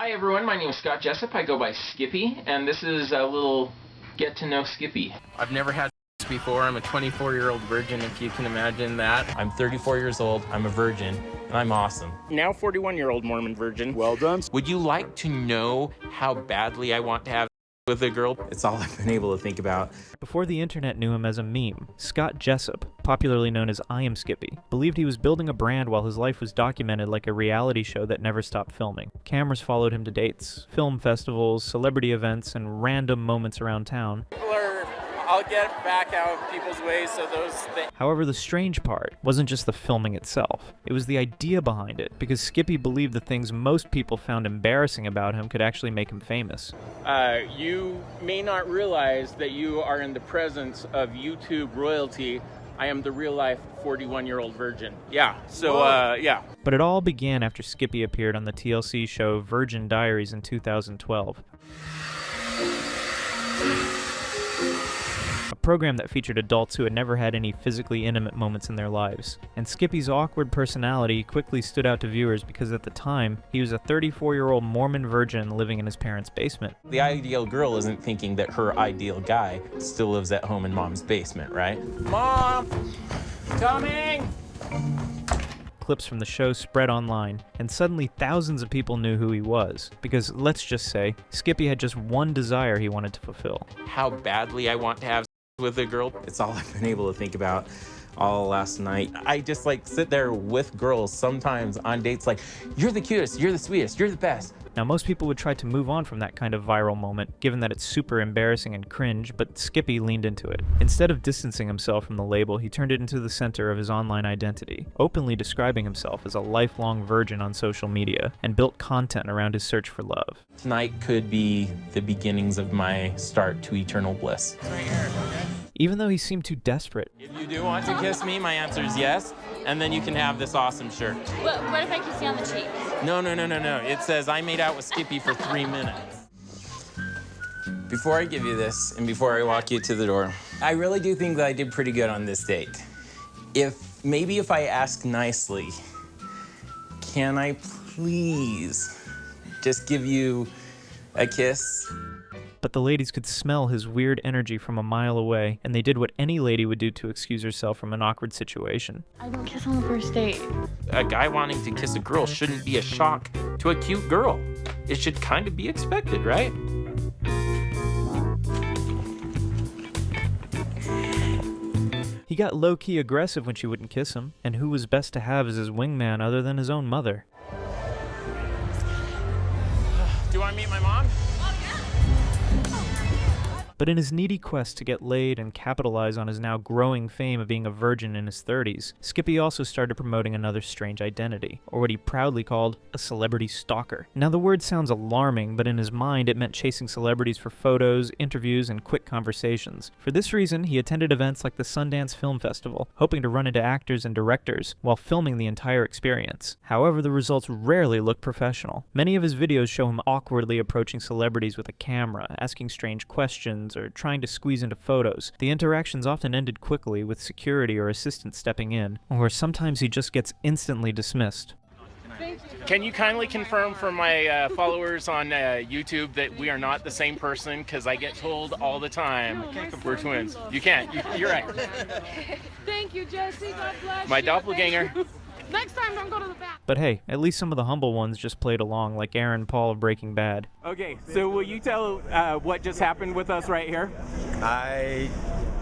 Hi everyone, my name is Jessop. I go by Skippy, and this is a little get to know Skippy. I've never had before. I'm a 24-year-old virgin, if you can imagine that. I'm 34 years old, I'm a virgin, and I'm awesome. Now 41-year-old Mormon virgin. Well done. Would you like to know how badly I want to have with a girl? It's all I've been able to think about. Before the internet knew him as a meme, Jessop, popularly known as IamSkippy, believed he was building a brand while his life was documented like a reality show that never stopped filming. Cameras followed him to dates, film festivals, celebrity events, and random moments around town. I'll get back out of people's ways, so those things. However, the strange part wasn't just the filming itself. It was the idea behind it, because Skippy believed the things most people found embarrassing about him could actually make him famous. You may not realize that you are in the presence of YouTube royalty. I am the real-life 41-year-old virgin. Yeah, so, yeah. But it all began after Skippy appeared on the TLC show Virgin Diaries in 2012. A program that featured adults who had never had any physically intimate moments in their lives. And Skippy's awkward personality quickly stood out to viewers because at the time, he was a 34-year-old Mormon virgin living in his parents' basement. The ideal girl isn't thinking that her ideal guy still lives at home in mom's basement, right? Mom! Coming! Clips from the show spread online, and suddenly thousands of people knew who he was, because let's just say, Skippy had just one desire he wanted to fulfill. How badly I want to have with a girl. It's all I've been able to think about all last night. I just sit there with girls sometimes on dates you're the cutest, you're the sweetest, you're the best. Now most people would try to move on from that kind of viral moment, given that it's super embarrassing and cringe, but Skippy leaned into it. Instead of distancing himself from the label, he turned it into the center of his online identity, openly describing himself as a lifelong virgin on social media, and built content around his search for love. Tonight could be the beginnings of my start to eternal bliss. Right here, okay? Even though he seemed too desperate. If you do want to kiss me, my answer is yes, and then you can have this awesome shirt. What if I kiss you on the cheek? No. It says I made out with Skippy for 3 minutes. Before I give you this, and before I walk you to the door, I really do think that I did pretty good on this date. Maybe if I ask nicely, can I please just give you a kiss? But the ladies could smell his weird energy from a mile away, and they did what any lady would do to excuse herself from an awkward situation. I don't kiss on the first date. A guy wanting to kiss a girl shouldn't be a shock to a cute girl. It should kind of be expected, right? He got low-key aggressive when she wouldn't kiss him, and who was best to have as his wingman other than his own mother? Do you want to meet my mom? But in his needy quest to get laid and capitalize on his now growing fame of being a virgin in his 30s, Skippy also started promoting another strange identity, or what he proudly called a celebrity stalker. Now the word sounds alarming, but in his mind it meant chasing celebrities for photos, interviews, and quick conversations. For this reason, he attended events like the Sundance Film Festival, hoping to run into actors and directors while filming the entire experience. However, the results rarely look professional. Many of his videos show him awkwardly approaching celebrities with a camera, asking strange questions, or trying to squeeze into photos. The interactions often ended quickly with security or assistants stepping in, or sometimes he just gets instantly dismissed. Can you kindly confirm for my followers on YouTube that we are not the same person? Because I get told all the time we're twins. You can't. You're right. Thank you, Jesse. God bless My you. doppelganger. Next time, don't go to the back. But hey, at least some of the humble ones just played along, like Aaron Paul of Breaking Bad. Okay, so will you tell what just happened with us right here? I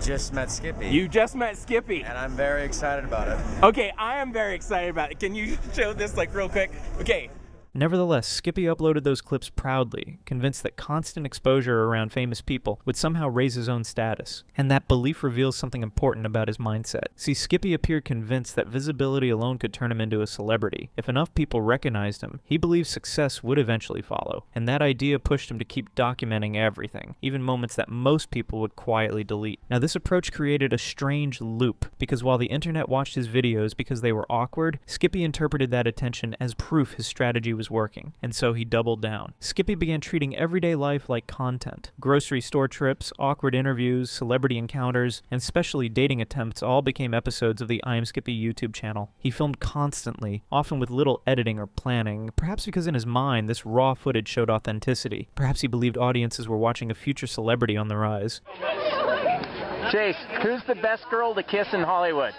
just met Skippy. You just met Skippy. And I'm very excited about it. Okay, I am very excited about it. Can you show this real quick? Okay. Nevertheless, Skippy uploaded those clips proudly, convinced that constant exposure around famous people would somehow raise his own status. And that belief reveals something important about his mindset. See, Skippy appeared convinced that visibility alone could turn him into a celebrity. If enough people recognized him, he believed success would eventually follow. And that idea pushed him to keep documenting everything, even moments that most people would quietly delete. Now this approach created a strange loop, because while the internet watched his videos because they were awkward, Skippy interpreted that attention as proof his strategy was was working, and so he doubled down. Skippy began treating everyday life like content. Grocery store trips, awkward interviews, celebrity encounters, and especially dating attempts all became episodes of the IamSkippy YouTube channel. He filmed constantly, often with little editing or planning, perhaps because in his mind this raw footage showed authenticity. Perhaps he believed audiences were watching a future celebrity on the rise. Chase, who's the best girl to kiss in Hollywood?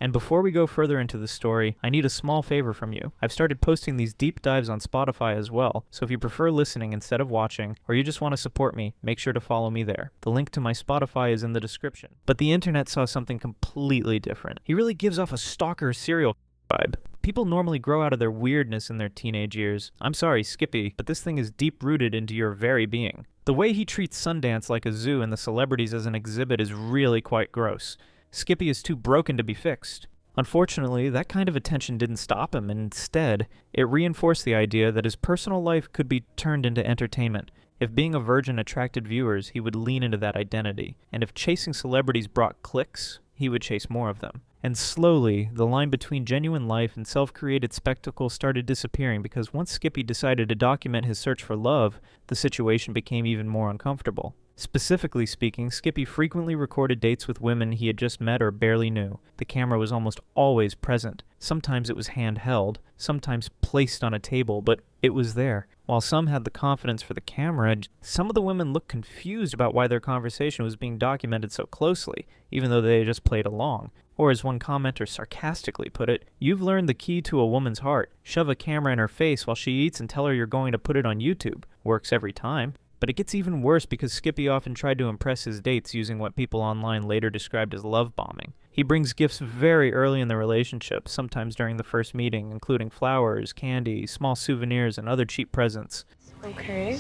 And before we go further into the story, I need a small favor from you. I've started posting these deep dives on Spotify as well, so if you prefer listening instead of watching, or you just want to support me, make sure to follow me there. The link to my Spotify is in the description. But the internet saw something completely different. He really gives off a stalker serial vibe. People normally grow out of their weirdness in their teenage years. I'm sorry, Skippy, but this thing is deep-rooted into your very being. The way he treats Sundance like a zoo and the celebrities as an exhibit is really quite gross. Skippy is too broken to be fixed. Unfortunately, that kind of attention didn't stop him, and instead, it reinforced the idea that his personal life could be turned into entertainment. If being a virgin attracted viewers, he would lean into that identity. And if chasing celebrities brought clicks, he would chase more of them. And slowly, the line between genuine life and self-created spectacle started disappearing because once Skippy decided to document his search for love, the situation became even more uncomfortable. Specifically speaking, Skippy frequently recorded dates with women he had just met or barely knew. The camera was almost always present. Sometimes it was handheld, sometimes placed on a table, but it was there. While some had the confidence for the camera, some of the women looked confused about why their conversation was being documented so closely, even though they had just played along. Or as one commenter sarcastically put it, "You've learned the key to a woman's heart. Shove a camera in her face while she eats and tell her you're going to put it on YouTube. Works every time." But it gets even worse because Skippy often tried to impress his dates using what people online later described as love bombing. He brings gifts very early in the relationship, sometimes during the first meeting, including flowers, candy, small souvenirs, and other cheap presents. Okay.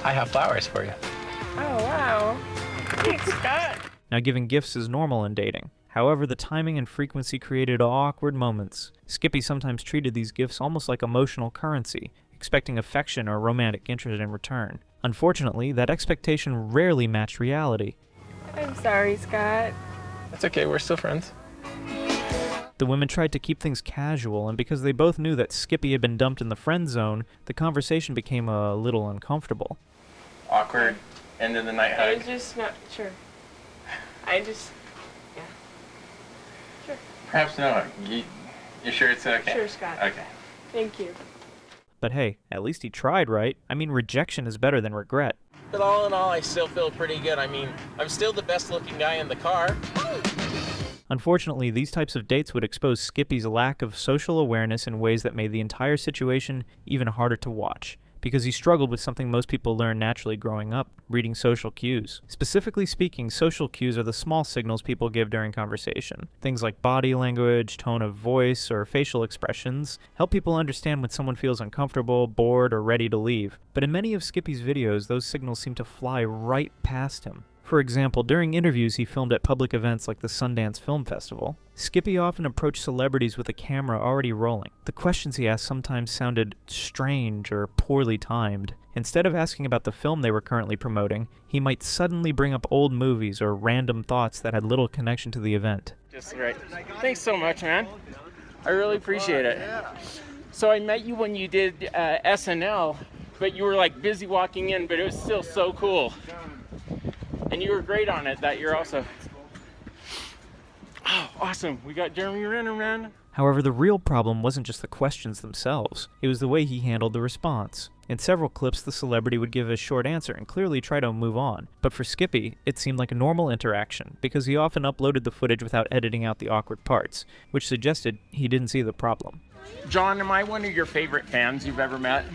I have flowers for you. Oh, wow. Thanks, Scott. Now, giving gifts is normal in dating. However, the timing and frequency created awkward moments. Skippy sometimes treated these gifts almost like emotional currency, expecting affection or romantic interest in return. Unfortunately, that expectation rarely matched reality. I'm sorry, Scott. That's okay, we're still friends. The women tried to keep things casual, and because they both knew that Skippy had been dumped in the friend zone, the conversation became a little uncomfortable. Awkward end of the night hug. I'm just not sure. Yeah. Sure. Perhaps no. You sure it's okay? Sure, Scott. Okay. Thank you. But hey, at least he tried, right? I mean, rejection is better than regret. But all in all, I still feel pretty good. I mean, I'm still the best looking guy in the car. Unfortunately, these types of dates would expose Skippy's lack of social awareness in ways that made the entire situation even harder to watch, because he struggled with something most people learn naturally growing up, reading social cues. Specifically speaking, social cues are the small signals people give during conversation. Things like body language, tone of voice, or facial expressions help people understand when someone feels uncomfortable, bored, or ready to leave. But in many of Skippy's videos, those signals seem to fly right past him. For example, during interviews he filmed at public events like the Sundance Film Festival, Skippy often approached celebrities with a camera already rolling. The questions he asked sometimes sounded strange or poorly timed. Instead of asking about the film they were currently promoting, he might suddenly bring up old movies or random thoughts that had little connection to the event. Just right. Thanks so much, man. I really appreciate it. So I met you when you did SNL, but you were like busy walking in, but it was still so cool. And you were great on it that year also. Oh, awesome. We got Jeremy Renner, man. However, the real problem wasn't just the questions themselves. It was the way he handled the response. In several clips, the celebrity would give a short answer and clearly try to move on. But for Skippy, it seemed like a normal interaction, because he often uploaded the footage without editing out the awkward parts, which suggested he didn't see the problem. John, am I one of your favorite fans you've ever met?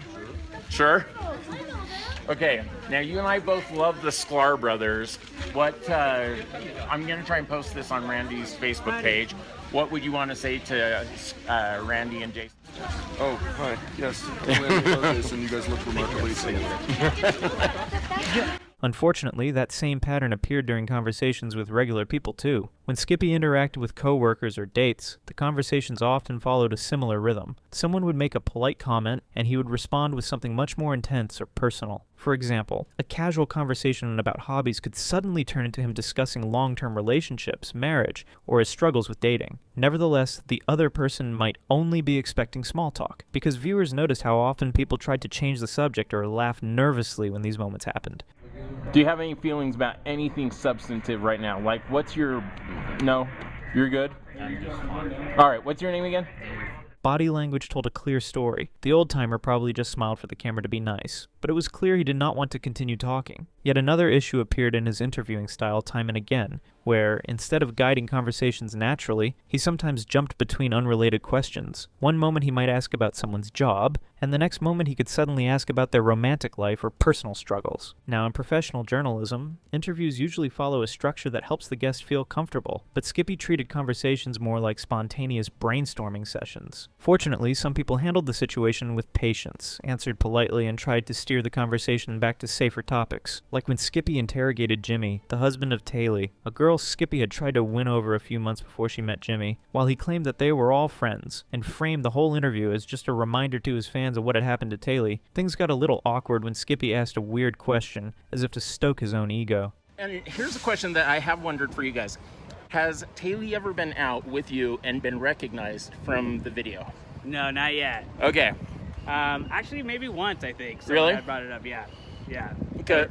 Sure? Okay, now you and I both love the Sklar brothers. I'm gonna try and post this on Randy's Facebook page. What would you want to say to Randy and Jason? Oh, hi. Yes. And you guys look remarkably similar. Unfortunately, that same pattern appeared during conversations with regular people too. When Skippy interacted with coworkers or dates, the conversations often followed a similar rhythm. Someone would make a polite comment, and he would respond with something much more intense or personal. For example, a casual conversation about hobbies could suddenly turn into him discussing long-term relationships, marriage, or his struggles with dating. Nevertheless, the other person might only be expecting small talk, because viewers noticed how often people tried to change the subject or laughed nervously when these moments happened. Do you have any feelings about anything substantive right now? Like, what's your... No? You're good? I'm just fine. All right, what's your name again? Body language told a clear story. The old-timer probably just smiled for the camera to be nice, but it was clear he did not want to continue talking. Yet another issue appeared in his interviewing style time and again, where, instead of guiding conversations naturally, he sometimes jumped between unrelated questions. One moment he might ask about someone's job, and the next moment he could suddenly ask about their romantic life or personal struggles. Now, in professional journalism, interviews usually follow a structure that helps the guest feel comfortable, but Skippy treated conversations more like spontaneous brainstorming sessions. Fortunately, some people handled the situation with patience, answered politely, and tried to steer the conversation back to safer topics. Like when Skippy interrogated Jimmy, the husband of Taylor, a girl Skippy had tried to win over a few months before she met Jimmy, while he claimed that they were all friends, and framed the whole interview as just a reminder to his fans of what had happened to Taylor. Things got a little awkward when Skippy asked a weird question, as if to stoke his own ego. And here's a question that I have wondered for you guys. Has Taylor ever been out with you and been recognized from the video? No, not yet. Okay. Actually, maybe once, I think. So Really? I brought it up, yeah. Yeah. Okay.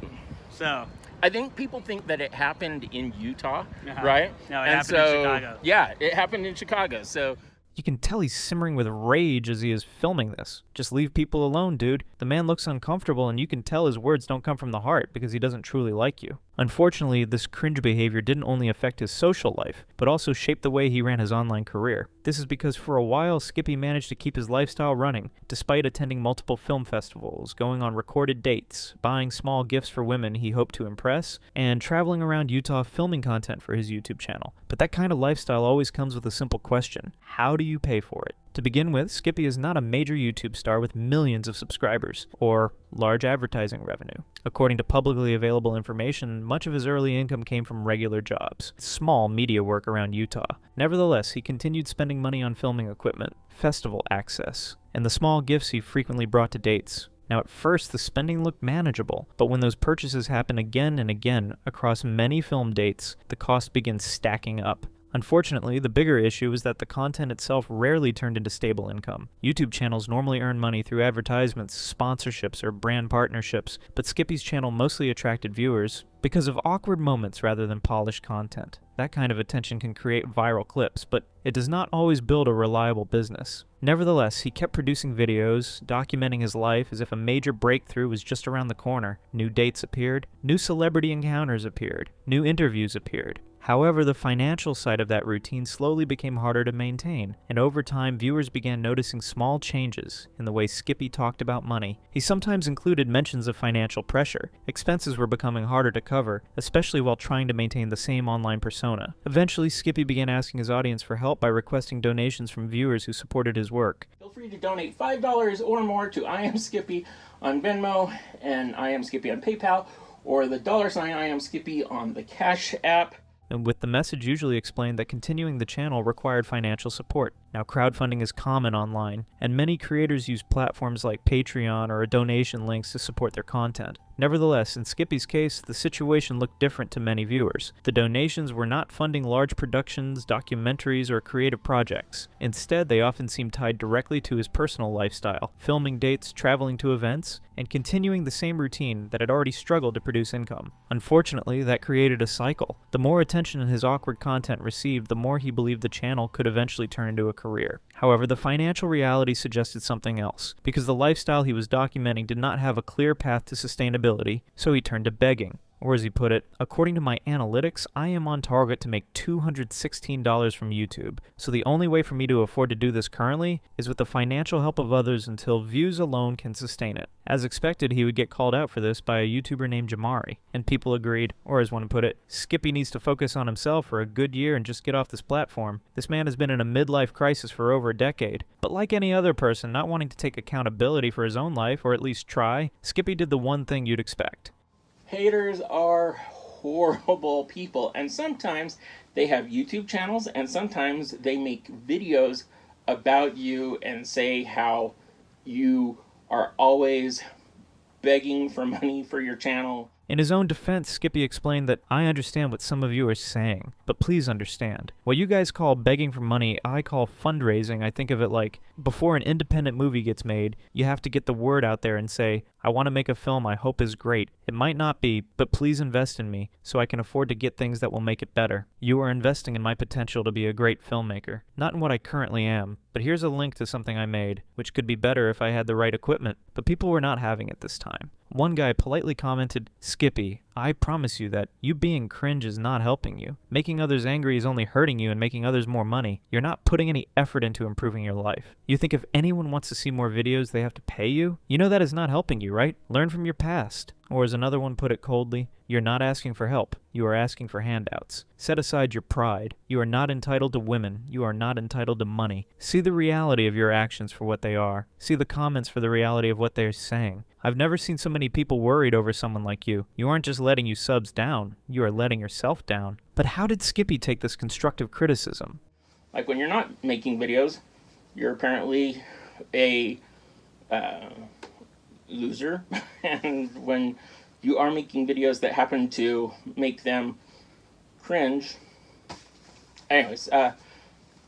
So. I think people think that it happened in Utah, Uh-huh. right? No, it happened in Chicago. Yeah, it happened in Chicago. So You can tell he's simmering with rage as he is filming this. Just leave people alone, dude. The man looks uncomfortable, and you can tell his words don't come from the heart because he doesn't truly like you. Unfortunately, this cringe behavior didn't only affect his social life, but also shaped the way he ran his online career. This is because for a while, Skippy managed to keep his lifestyle running, despite attending multiple film festivals, going on recorded dates, buying small gifts for women he hoped to impress, and traveling around Utah filming content for his YouTube channel. But that kind of lifestyle always comes with a simple question: how do you pay for it? To begin with, Skippy is not a major YouTube star with millions of subscribers, or large advertising revenue. According to publicly available information, much of his early income came from regular jobs, small media work around Utah. Nevertheless, he continued spending money on filming equipment, festival access, and the small gifts he frequently brought to dates. Now, at first, the spending looked manageable, but when those purchases happen again and again across many film dates, the cost begins stacking up. Unfortunately, the bigger issue is that the content itself rarely turned into stable income. YouTube channels normally earn money through advertisements, sponsorships, or brand partnerships, but Skippy's channel mostly attracted viewers because of awkward moments rather than polished content. That kind of attention can create viral clips, but it does not always build a reliable business. Nevertheless, he kept producing videos, documenting his life as if a major breakthrough was just around the corner. New dates appeared, new celebrity encounters appeared, new interviews appeared. However, the financial side of that routine slowly became harder to maintain, and over time viewers began noticing small changes in the way Skippy talked about money. He sometimes included mentions of financial pressure. Expenses were becoming harder to cover, especially while trying to maintain the same online persona. Eventually, Skippy began asking his audience for help by requesting donations from viewers who supported his work. feel free to donate $5 or more to IamSkippy on Venmo and IamSkippy on PayPal, or the $sign IamSkippy on the Cash App. And with the message usually explained that continuing the channel required financial support. Now, crowdfunding is common online, and many creators use platforms like Patreon or donation links to support their content. Nevertheless, in Skippy's case, the situation looked different to many viewers. The donations were not funding large productions, documentaries, or creative projects. Instead, they often seemed tied directly to his personal lifestyle, filming dates, traveling to events, and continuing the same routine that had already struggled to produce income. Unfortunately, that created a cycle. The more attention his awkward content received, the more he believed the channel could eventually turn into a career. However, the financial reality suggested something else, because the lifestyle he was documenting did not have a clear path to sustainability, so he turned to begging. Or as he put it, according to my analytics, I am on target to make $216 from YouTube, so the only way for me to afford to do this currently is with the financial help of others until views alone can sustain it. As expected, he would get called out for this by a YouTuber named Jamari, and people agreed, or as one put it, Skippy needs to focus on himself for a good year and just get off this platform. This man has been in a midlife crisis for over a decade, but like any other person not wanting to take accountability for his own life, or at least try, Skippy did the one thing you'd expect. Haters are horrible people, and sometimes they have YouTube channels, and sometimes they make videos about you and say how you are always begging for money for your channel. In his own defense, Skippy explained that I understand what some of you are saying, but please understand. What you guys call begging for money, I call fundraising. I think of it like, before an independent movie gets made, you have to get the word out there and say, I want to make a film I hope is great. It might not be, but please invest in me, so I can afford to get things that will make it better. You are investing in my potential to be a great filmmaker, not in what I currently am. But here's a link to something I made, which could be better if I had the right equipment, but people were not having it this time. One guy politely commented, Skippy, I promise you that you being cringe is not helping you. Making others angry is only hurting you and making others more money. You're not putting any effort into improving your life. You think if anyone wants to see more videos, they have to pay you? You know that is not helping you, right? Learn from your past. Or as another one put it coldly, you're not asking for help, you are asking for handouts. Set aside your pride. You are not entitled to women, you are not entitled to money. See the reality of your actions for what they are. See the comments for the reality of what they're saying. I've never seen so many people worried over someone like you. You aren't just letting you subs down, you are letting yourself down. But how did Skippy take this constructive criticism? Like when you're not making videos, you're apparently a loser, and when you are making videos that happen to make them cringe. Anyways,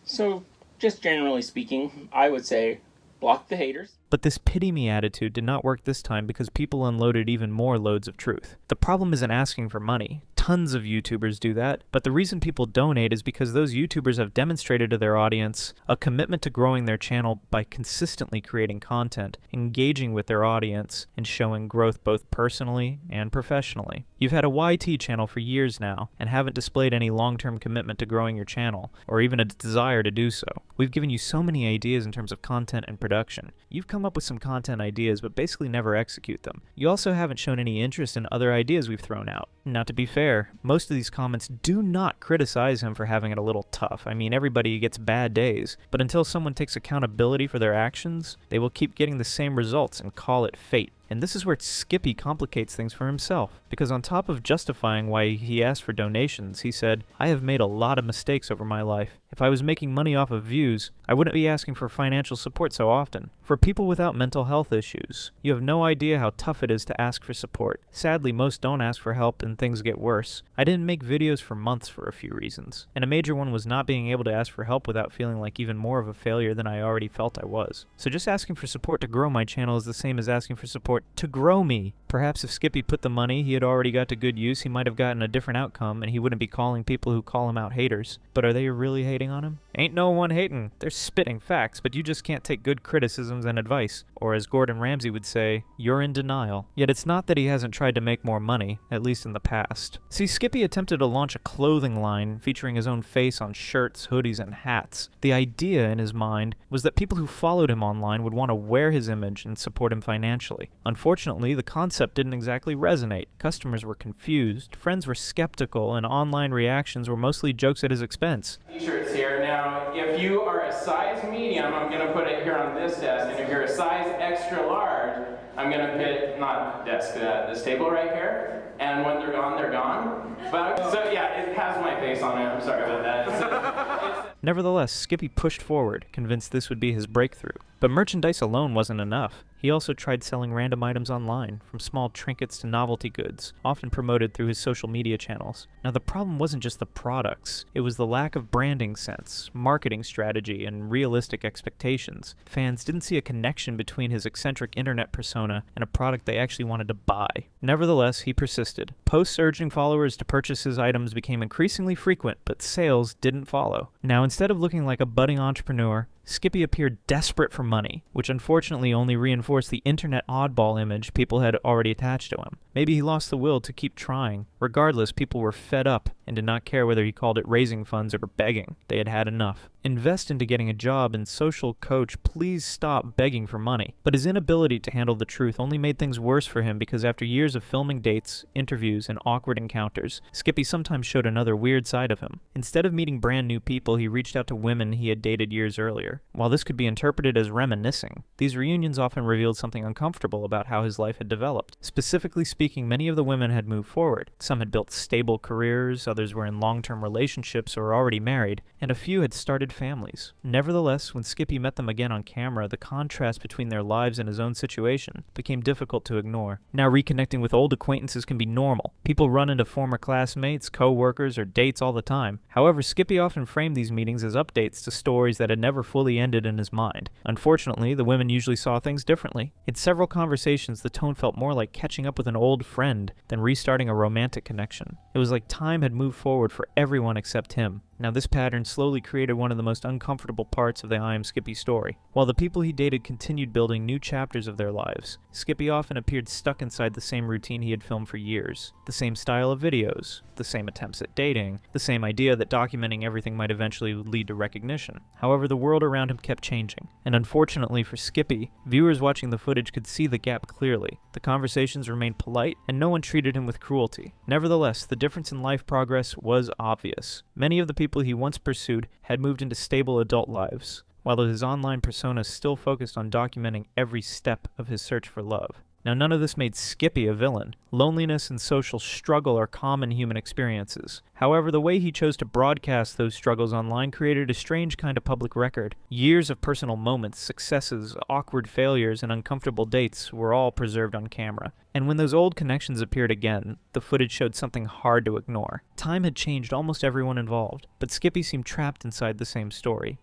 so just generally speaking, I would say block the haters. But this pity me attitude did not work this time because people unloaded even more loads of truth. The problem isn't asking for money. Tons of YouTubers do that, but the reason people donate is because those YouTubers have demonstrated to their audience a commitment to growing their channel by consistently creating content, engaging with their audience, and showing growth both personally and professionally. You've had a YT channel for years now, and haven't displayed any long-term commitment to growing your channel, or even a desire to do so. We've given you so many ideas in terms of content and production. You've come up with some content ideas, but basically never execute them. You also haven't shown any interest in other ideas we've thrown out. Now, to be fair, most of these comments do not criticize him for having it a little tough. I mean, everybody gets bad days, but until someone takes accountability for their actions, they will keep getting the same results and call it fate. And this is where Skippy complicates things for himself, because on top of justifying why he asked for donations, he said, I have made a lot of mistakes over my life. If I was making money off of views, I wouldn't be asking for financial support so often. For people without mental health issues, you have no idea how tough it is to ask for support. Sadly, most don't ask for help and things get worse. I didn't make videos for months for a few reasons, and a major one was not being able to ask for help without feeling like even more of a failure than I already felt I was. So just asking for support to grow my channel is the same as asking for support to grow me. Perhaps if Skippy put the money he had already got to good use, he might have gotten a different outcome and he wouldn't be calling people who call him out haters. But are they really hating on him? Ain't no one hating. They're spitting facts, but you just can't take good criticisms and advice. Or as Gordon Ramsay would say, you're in denial. Yet it's not that he hasn't tried to make more money, at least in the past. See, Skippy attempted to launch a clothing line featuring his own face on shirts, hoodies, and hats. The idea in his mind was that people who followed him online would want to wear his image and support him financially. Unfortunately, the concept didn't exactly resonate. Customers were confused, friends were skeptical, and online reactions were mostly jokes at his expense. T-shirts here. Now, if you are a size medium, I'm going to put it here on this desk, and if you're a size extra large, I'm going to put, not desk, this table right here, and when they're gone, they're gone. But, so yeah, it has my face on it. I'm sorry about that. Nevertheless, Skippy pushed forward, convinced this would be his breakthrough. But merchandise alone wasn't enough. He also tried selling random items online, from small trinkets to novelty goods, often promoted through his social media channels. Now, the problem wasn't just the products. It was the lack of branding sense, marketing strategy, and realistic expectations. Fans didn't see a connection between his eccentric internet persona and a product they actually wanted to buy. Nevertheless, he persisted. Posts urging followers to purchase his items became increasingly frequent, but sales didn't follow. Now, instead of looking like a budding entrepreneur, Skippy appeared desperate for money, which unfortunately only reinforced the internet oddball image people had already attached to him. Maybe he lost the will to keep trying, Regardless, people were fed up and did not care whether he called it raising funds or begging. They had had enough. Invest into getting a job, and social coach, please stop begging for money. But his inability to handle the truth only made things worse for him, because after years of filming dates, interviews, and awkward encounters, Skippy sometimes showed another weird side of him. Instead of meeting brand new people, he reached out to women he had dated years earlier. While this could be interpreted as reminiscing, these reunions often revealed something uncomfortable about how his life had developed. Specifically speaking, many of the women had moved forward. Some had built stable careers, others were in long-term relationships or already married, and a few had started families. Nevertheless, when Skippy met them again on camera, the contrast between their lives and his own situation became difficult to ignore. Now reconnecting with old acquaintances can be normal. People run into former classmates, co-workers, or dates all the time. However, Skippy often framed these meetings as updates to stories that had never fully ended in his mind. Unfortunately, the women usually saw things differently. In several conversations, the tone felt more like catching up with an old friend than restarting a romantic connection. It was like time had moved forward for everyone except him. Now, this pattern slowly created one of the most uncomfortable parts of the IamSkippy story. While the people he dated continued building new chapters of their lives, Skippy often appeared stuck inside the same routine he had filmed for years. The same style of videos, the same attempts at dating, the same idea that documenting everything might eventually lead to recognition. However, the world around him kept changing, and unfortunately for Skippy, viewers watching the footage could see the gap clearly. The conversations remained polite, and no one treated him with cruelty. Nevertheless, the difference in life progress was obvious. Many of the people he once pursued had moved into stable adult lives, while his online persona still focused on documenting every step of his search for love. Now, none of this made Skippy a villain. Loneliness and social struggle are common human experiences. However, the way he chose to broadcast those struggles online created a strange kind of public record. Years of personal moments, successes, awkward failures, and uncomfortable dates were all preserved on camera. And when those old connections appeared again, the footage showed something hard to ignore. Time had changed almost everyone involved, but Skippy seemed trapped inside the same story.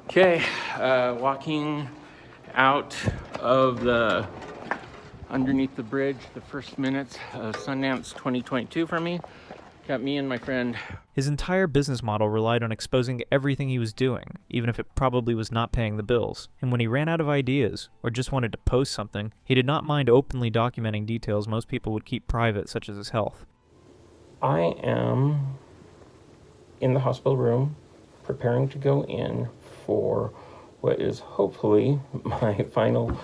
Okay, walking out of underneath the bridge, the first minutes of Sundance 2022 for me. Got me and my friend. His entire business model relied on exposing everything he was doing, even if it probably was not paying the bills. And when he ran out of ideas, or just wanted to post something, he did not mind openly documenting details most people would keep private, such as his health. I am in the hospital room, preparing to go in for what is hopefully my final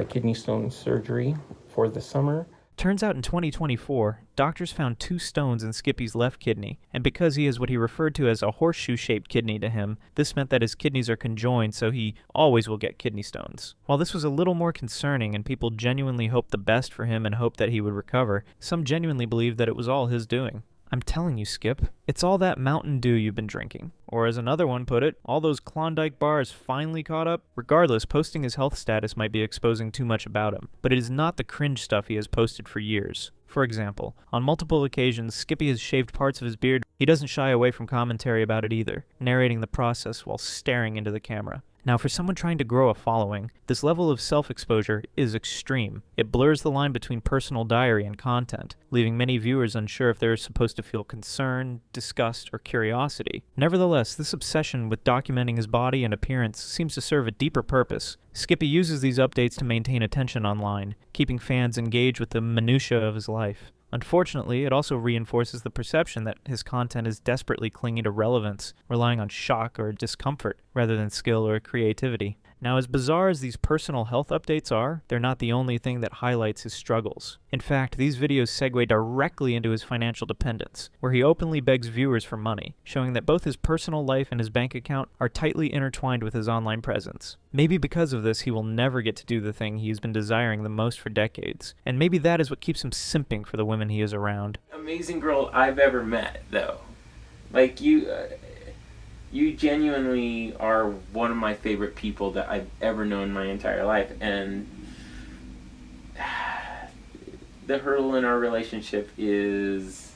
kidney stone surgery for the summer. Turns out in 2024, doctors found 2 stones in Skippy's left kidney, and because he has what he referred to as a horseshoe-shaped kidney to him, this meant that his kidneys are conjoined, so he always will get kidney stones. While this was a little more concerning and people genuinely hoped the best for him and hoped that he would recover, some genuinely believed that it was all his doing. I'm telling you, Skip, it's all that Mountain Dew you've been drinking. Or as another one put it, all those Klondike bars finally caught up. Regardless, posting his health status might be exposing too much about him, but it is not the cringe stuff he has posted for years. For example, on multiple occasions, Skippy has shaved parts of his beard. He doesn't shy away from commentary about it either, narrating the process while staring into the camera. Now, for someone trying to grow a following, this level of self-exposure is extreme. It blurs the line between personal diary and content, leaving many viewers unsure if they're supposed to feel concern, disgust, or curiosity. Nevertheless, this obsession with documenting his body and appearance seems to serve a deeper purpose. Skippy uses these updates to maintain attention online, keeping fans engaged with the minutiae of his life. Unfortunately, it also reinforces the perception that his content is desperately clinging to relevance, relying on shock or discomfort rather than skill or creativity. Now, as bizarre as these personal health updates are, they're not the only thing that highlights his struggles. In fact, these videos segue directly into his financial dependence, where he openly begs viewers for money, showing that both his personal life and his bank account are tightly intertwined with his online presence. Maybe because of this, he will never get to do the thing he's been desiring the most for decades, and maybe that is what keeps him simping for the women he is around. Amazing girl I've ever met, though. Like, you genuinely are one of my favorite people that I've ever known my entire life, and the hurdle in our relationship is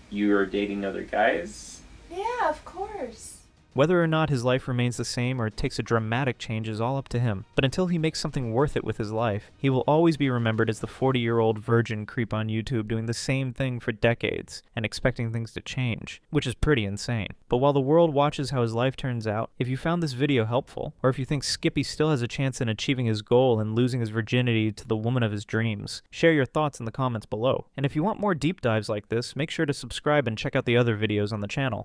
you are dating other guys. Yeah, of course. Whether or not his life remains the same or takes a dramatic change is all up to him. But until he makes something worth it with his life, he will always be remembered as the 40-year-old virgin creep on YouTube doing the same thing for decades and expecting things to change, which is pretty insane. But while the world watches how his life turns out, if you found this video helpful, or if you think Skippy still has a chance in achieving his goal and losing his virginity to the woman of his dreams, share your thoughts in the comments below. And if you want more deep dives like this, make sure to subscribe and check out the other videos on the channel.